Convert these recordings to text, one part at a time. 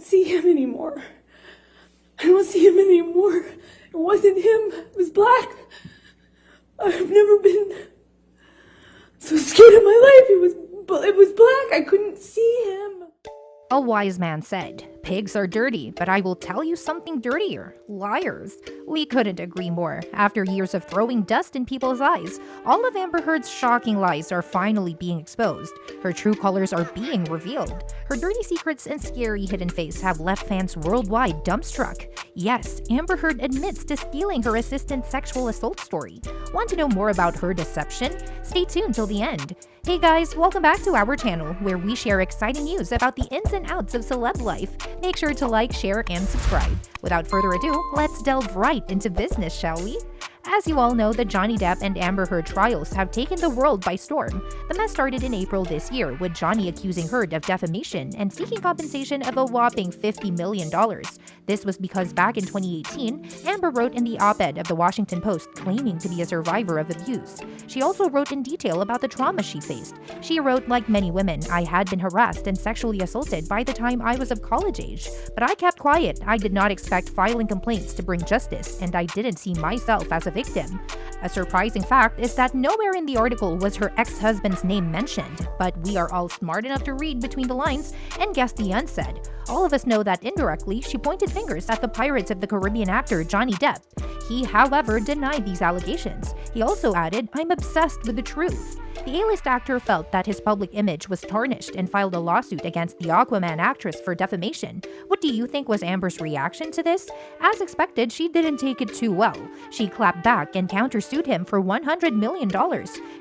see him anymore. I don't see him anymore. It wasn't him. It was black. I've never been so scared in my life. It was black. I couldn't see him. A wise man said, "Pigs are dirty, but I will tell you something dirtier. Liars." We couldn't agree more. After years of throwing dust in people's eyes, all of Amber Heard's shocking lies are finally being exposed. Her true colors are being revealed. Her dirty secrets and scary hidden face have left fans worldwide dumbstruck. Yes, Amber Heard admits to stealing her assistant's sexual assault story. Want to know more about her deception? Stay tuned till the end. Hey guys, welcome back to our channel, where we share exciting news about the ins and outs of celeb life. Make sure to like, share, and subscribe. Without further ado, let's delve right into business, shall we? As you all know, the Johnny Depp and Amber Heard trials have taken the world by storm. The mess started in April this year, with Johnny accusing Heard of defamation and seeking compensation of a whopping $50 million. This was because back in 2018, Amber wrote in the op-ed of the Washington Post claiming to be a survivor of abuse. She also wrote in detail about the trauma she faced. She wrote, "Like many women, I had been harassed and sexually assaulted by the time I was of college age. But I kept quiet. I did not expect filing complaints to bring justice, and I didn't see myself as a victim." A surprising fact is that nowhere in the article was her ex-husband's name mentioned, but we are all smart enough to read between the lines and guess the unsaid. All of us know that indirectly, she pointed fingers at the Pirates of the Caribbean actor Johnny Depp. He, however, denied these allegations. He also added, "I'm obsessed with the truth." The A-list actor felt that his public image was tarnished and filed a lawsuit against the Aquaman actress for defamation. What do you think was Amber's reaction to this? As expected, she didn't take it too well. She clapped back and countersued him for $100 million.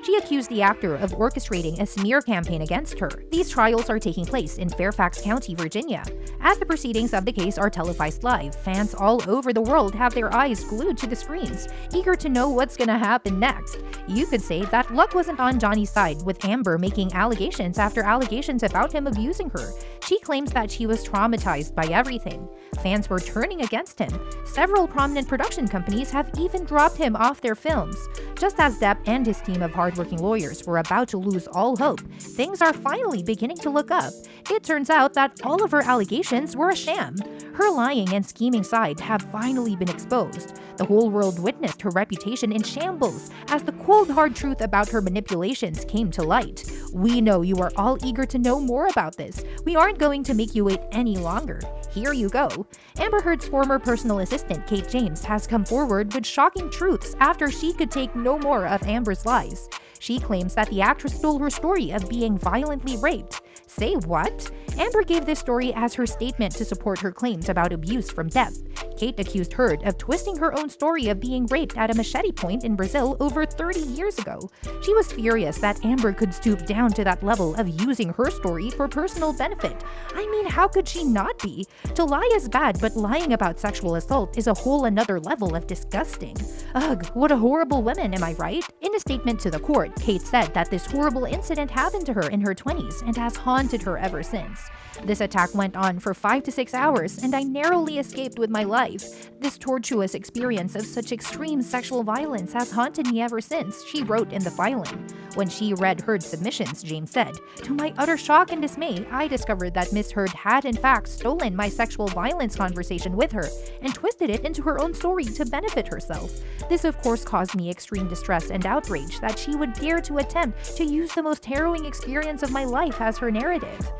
She accused the actor of orchestrating a smear campaign against her. These trials are taking place in Fairfax County, Virginia. As the proceedings of the case are televised live, fans all over the world have their eyes glued to the screens, eager to know what's gonna happen next. You could say that luck wasn't on Johnny's side, with Amber making allegations after allegations about him abusing her. She claims that she was traumatized by everything. Fans were turning against him. Several prominent production companies have even dropped him off their films. Just as Depp and his team of hardworking lawyers were about to lose all hope, things are finally beginning to look up. It turns out that all of her allegations were a sham. Her lying and scheming side have finally been exposed. The whole world witnessed her reputation in shambles as the cold hard truth about her manipulations came to light. We know you are all eager to know more about this. We aren't going to make you wait any longer. Here you go. Amber Heard's former personal assistant, Kate James, has come forward with shocking truths after she could take no more of Amber's lies. She claims that the actress stole her story of being violently raped. Say what? Amber gave this story as her statement to support her claims about abuse from Depp. Kate accused Heard of twisting her own story of being raped at a machete point in Brazil over 30 years ago. She was furious that Amber could stoop down to that level of using her story for personal benefit. I mean, how could she not be? To lie is bad, but lying about sexual assault is a whole another level of disgusting. Ugh, what a horrible woman, am I right? In a statement to the court, Kate said that this horrible incident happened to her in her 20s and has haunted her ever since. This attack went on for 5 to 6 hours, and I narrowly escaped with my life. This tortuous experience of such extreme sexual violence has haunted me ever since, she wrote in the filing. When she read Heard's submissions, James said, "To my utter shock and dismay, I discovered that Miss Heard had in fact stolen my sexual violence conversation with her and twisted it into her own story to benefit herself. This of course caused me extreme distress and outrage that she would dare to attempt to use the most harrowing experience of my life as her narrative."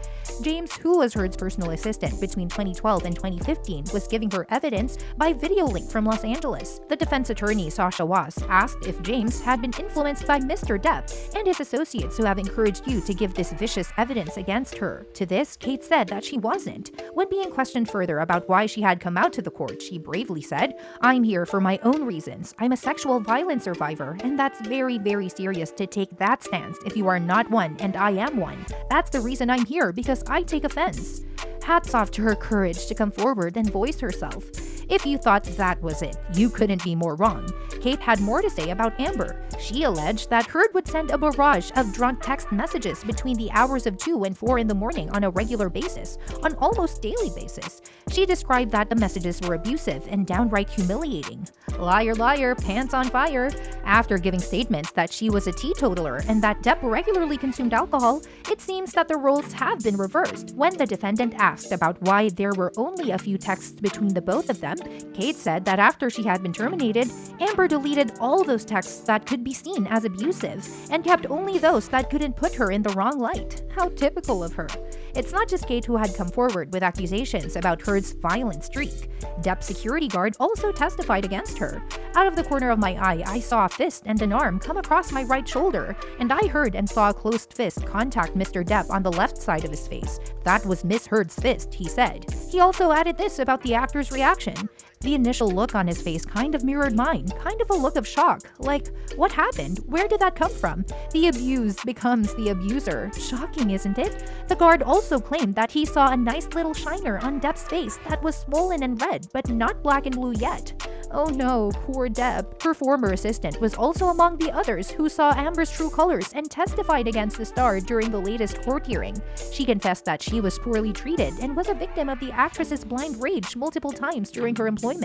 James, who was Heard's personal assistant between 2012 and 2015, was giving her evidence by video link from Los Angeles. The defense attorney, Sasha Was, asked if James had been influenced by Mr. Depp and his associates who have encouraged you to give this vicious evidence against her. To this, Kate said that she wasn't. When being questioned further about why she had come out to the court, she bravely said, "I'm here for my own reasons. I'm a sexual violence survivor, and that's very, very serious to take that stance if you are not one and I am one. That's the reason I'm here, because I take offense." Hats off to her courage to come forward and voice herself. If you thought that was it, you couldn't be more wrong. Kate had more to say about Amber. She alleged that Heard would send a barrage of drunk text messages between the hours of 2 and 4 in the morning on a regular basis, on almost daily basis. She described that the messages were abusive and downright humiliating. Liar, liar, pants on fire. After giving statements that she was a teetotaler and that Depp regularly consumed alcohol, it seems that the roles have been reversed. When the defendant asked about why there were only a few texts between the both of them, Kate said that after she had been terminated, Amber deleted all those texts that could be seen as abusive and kept only those that couldn't put her in the wrong light. How typical of her. It's not just Kate who had come forward with accusations about Heard's violent streak. Depp's security guard also testified against her. Out of the corner of my eye, I saw a fist and an arm come across my right shoulder, and I heard and saw a closed fist contact Mr. Depp on the left side of his face. That was Miss Heard's fist, he said. He also added this about the actor's reaction. The initial look on his face kind of mirrored mine, kind of a look of shock. Like, what happened? Where did that come from? The abused becomes the abuser. Shocking, isn't it? The guard also claimed that he saw a nice little shiner on Depp's face that was swollen and red, but not black and blue yet. Oh no, poor Depp. Her former assistant was also among the others who saw Amber's true colors and testified against the star during the latest court hearing. She confessed that she was poorly treated and was a victim of the actress's blind rage multiple times during her employment.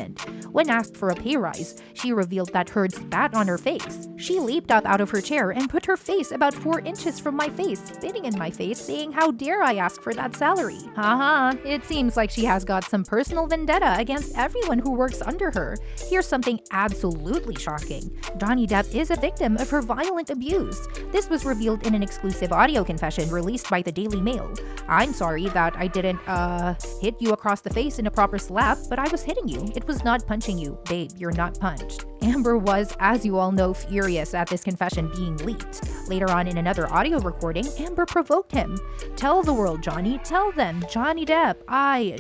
When asked for a pay rise, she revealed that Heard spat on her face. She leaped up out of her chair and put her face about 4 inches from my face, spitting in my face, saying, "How dare I ask for that salary?" Haha, it seems like she has got some personal vendetta against everyone who works under her. Here's something absolutely shocking. Johnny Depp is a victim of her violent abuse. This was revealed in an exclusive audio confession released by the Daily Mail. "I'm sorry that I didn't, hit you across the face in a proper slap, but I was hitting you. It was not punching you. Babe, you're not punched." Amber was, as you all know, furious at this confession being leaked. Later on in another audio recording, Amber provoked him. "Tell the world, Johnny. Tell them. Johnny Depp.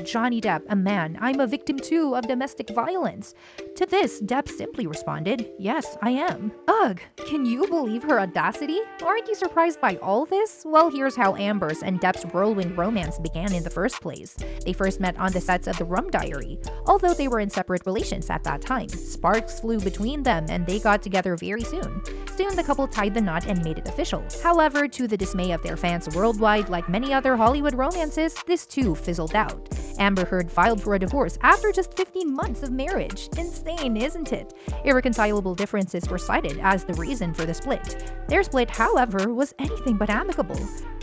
Johnny Depp, a man. I'm a victim too of domestic violence." To this, Depp simply responded, "Yes, I am." Ugh, can you believe her audacity? Aren't you surprised by all this? Well, here's how Amber's and Depp's whirlwind romance began in the first place. They first met on the sets of The Rum Diary. Although they were in separate relations at that time, sparks flew between them and they got together very soon. Soon the couple tied the knot and made it official. However, to the dismay of their fans worldwide, like many other Hollywood romances, this too fizzled out. Amber Heard filed for a divorce after just 15 months of marriage. Insane, isn't it? Irreconcilable differences were cited as the reason for the split. Their split, however, was anything but amicable.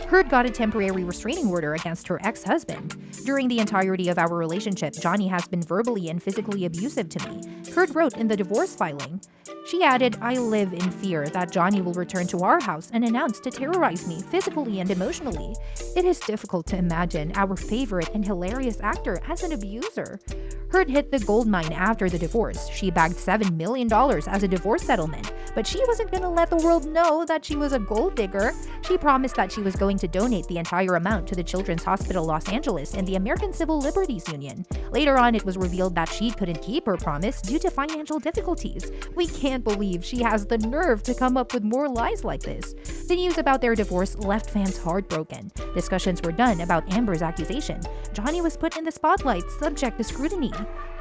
Heard got a temporary restraining order against her ex-husband. "During the entirety of our relationship, Johnny has been verbally and physically abusive to me," Heard wrote in the divorce filing. She added, "I live in fear that Johnny will return to our house and announce to terrorize me physically and emotionally. It is difficult to imagine our favorite and hilarious actor as an abuser." Heard hit the gold mine after the divorce. She bagged $7 million as a divorce settlement, but she wasn't going to let the world know that she was a gold digger. She promised that she was going to donate the entire amount to the Children's Hospital Los Angeles and the American Civil Liberties Union. Later on, it was revealed that she couldn't keep her promise due to financial difficulties. We can't believe she has the nerve to come up with more lies like this. The news about their divorce left fans heartbroken. Discussions were done about Amber's accusation. Johnny was put in the spotlight, subject to scrutiny.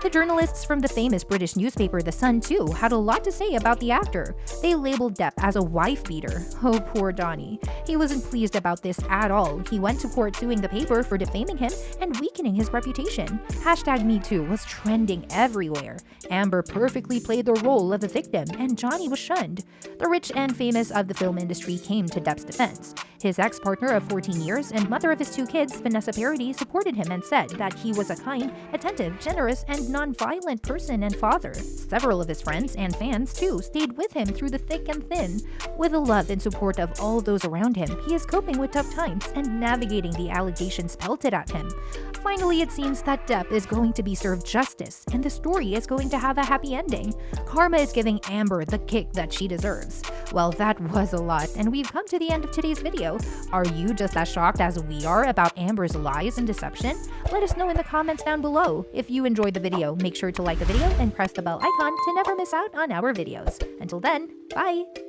The journalists from the famous British newspaper The Sun, too, had a lot to say about the actor. They labeled Depp as a wife-beater. Oh, poor Johnny. He wasn't pleased about this at all. He went to court suing the paper for defaming him and weakening his reputation. #MeToo was trending everywhere. Amber perfectly played the role of the victim, and Johnny was shunned. The rich and famous of the film industry came to Depp's defense. His ex-partner of 14 years and mother of his 2 kids, Vanessa Paradis, supported him and said that he was a kind, attentive, generous, and non-violent person and father. Several of his friends and fans, too, stayed with him through the thick and thin. With the love and support of all those around him, he is coping with tough times and navigating the allegations pelted at him. Finally, it seems that Depp is going to be served justice, and the story is going to have a happy ending. Karma is giving Amber the kick that she deserves. Well, that was a lot, and we've come to the end of today's video. Are you just as shocked as we are about Amber's lies and deception? Let us know in the comments down below. If you enjoyed the video, make sure to like the video and press the bell icon to never miss out on our videos. Until then, bye!